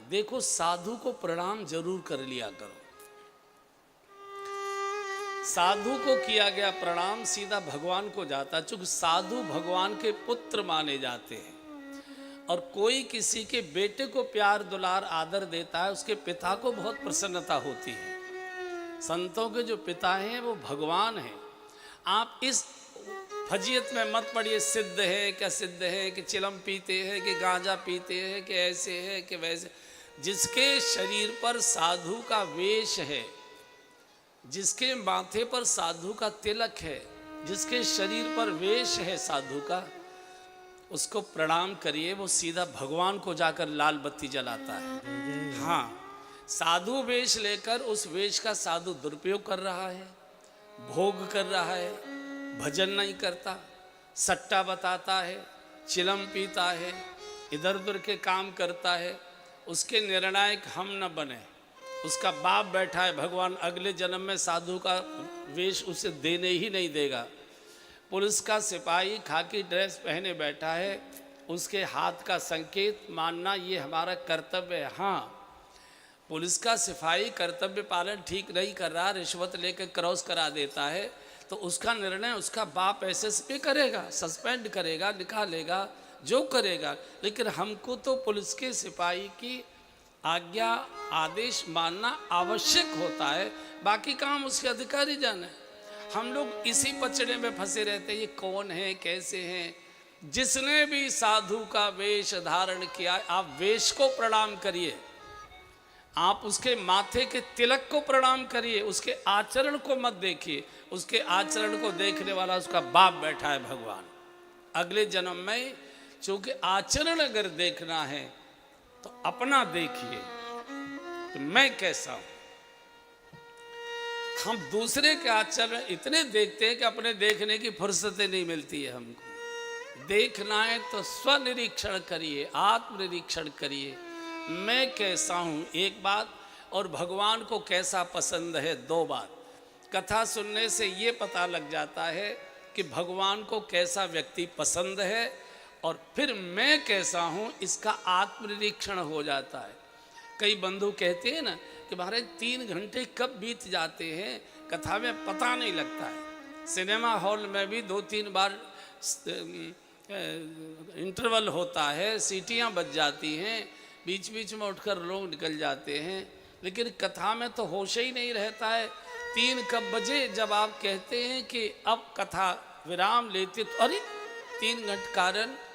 देखो साधु को प्रणाम जरूर कर लिया करो। साधु को किया गया प्रणाम सीधा भगवान को जाता, चूंकि साधु भगवान के पुत्र माने जाते हैं। और कोई किसी के बेटे को प्यार दुलार आदर देता है, उसके पिता को बहुत प्रसन्नता होती है। संतों के जो पिता हैं वो भगवान हैं। आप इस फजीयत में मत पड़िए, सिद्ध है क्या सिद्ध है, कि चिलम पीते हैं कि गांजा पीते हैं कि ऐसे है कि वैसे। जिसके शरीर पर साधु का वेश है, जिसके माथे पर साधु का तिलक है, जिसके शरीर पर वेश है साधु का, उसको प्रणाम करिए। वो सीधा भगवान को जाकर लाल बत्ती जलाता है। हाँ, साधु वेश लेकर उस वेश का साधु दुरुपयोग कर रहा है, भोग कर रहा है, भजन नहीं करता, सट्टा बताता है, चिलम पीता है, इधर उधर के काम करता है, उसके निर्णायक हम न बने। उसका बाप बैठा है, भगवान अगले जन्म में साधु का वेश उसे देने ही नहीं देगा। पुलिस का सिपाही खाकी ड्रेस पहने बैठा है, उसके हाथ का संकेत मानना ये हमारा कर्तव्य है। हाँ, पुलिस का सिपाही कर्तव्य पालन ठीक नहीं कर रहा, रिश्वत लेकर क्रॉस करा देता है, तो उसका निर्णय उसका बाप एसएसपी करेगा, सस्पेंड करेगा, निकालेगा, जो करेगा। लेकिन हमको तो पुलिस के सिपाही की आज्ञा आदेश मानना आवश्यक होता है, बाकी काम उसके अधिकारी जाने। हम लोग इसी पचड़े में फंसे रहते हैं, ये कौन है, कैसे हैं। जिसने भी साधु का वेश धारण किया, आप वेश को प्रणाम करिए, आप उसके माथे के तिलक को प्रणाम करिए, उसके आचरण को मत देखिए। उसके आचरण को देखने वाला उसका बाप बैठा है भगवान। अगले जन्म में चूंकि आचरण अगर देखना है तो अपना देखिए तो मैं कैसा हूं। हम दूसरे के आचरण इतने देखते हैं कि अपने देखने की फुर्सतें नहीं मिलती है हमको। देखना है तो स्वनिरीक्षण करिए, आत्मनिरीक्षण करिए, मैं कैसा हूँ एक बात, और भगवान को कैसा पसंद है दो बात। कथा सुनने से ये पता लग जाता है कि भगवान को कैसा व्यक्ति पसंद है, और फिर मैं कैसा हूँ इसका आत्मनिरीक्षण हो जाता है। कई बंधु कहते हैं ना कि महाराज 3 घंटे कब बीत जाते हैं कथा में पता नहीं लगता है। सिनेमा हॉल में भी 2-3 बार इंटरवल होता है, सीटियाँ बज जाती हैं, बीच बीच में उठकर लोग निकल जाते हैं, लेकिन कथा में तो होश ही नहीं रहता है। 3 कब बजे जब आप कहते हैं कि अब कथा विराम लेती, तो अरे 3 घंटे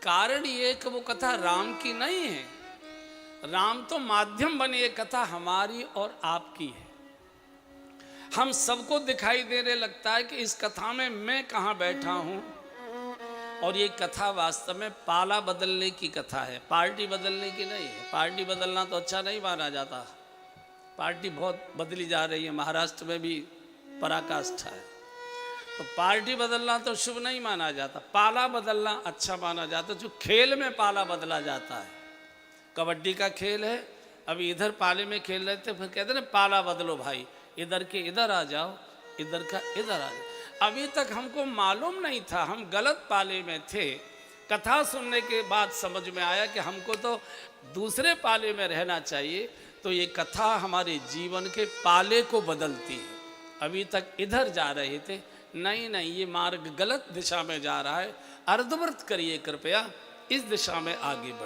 कारण ये कि वो कथा राम की नहीं है। राम तो माध्यम बनी, ये कथा हमारी और आपकी है। हम सबको दिखाई देने लगता है कि इस कथा में मैं कहाँ बैठा हूँ, और ये कथा वास्तव में पाला बदलने की कथा है, पार्टी बदलने की नहीं है। पार्टी बदलना तो अच्छा नहीं माना जाता, पार्टी बहुत बदली जा रही है, महाराष्ट्र में भी पराकाष्ठा है, तो पार्टी बदलना तो शुभ नहीं माना जाता। पाला बदलना अच्छा माना जाता, जो खेल में पाला बदला जाता है। कबड्डी का खेल है, अभी इधर पाले में खेल रहे थे, फिर कहते ना पाला बदलो भाई, इधर के इधर आ जाओ, इधर का इधर आ जाओ। अभी तक हमको मालूम नहीं था, हम गलत पाले में थे। कथा सुनने के बाद समझ में आया कि हमको तो दूसरे पाले में रहना चाहिए। तो ये कथा हमारे जीवन के पाले को बदलती है। अभी तक इधर जा रहे थे, नहीं नहीं, ये मार्ग गलत दिशा में जा रहा है। अर्धवृत करिए कृपया, इस दिशा में आगे बढ़िए।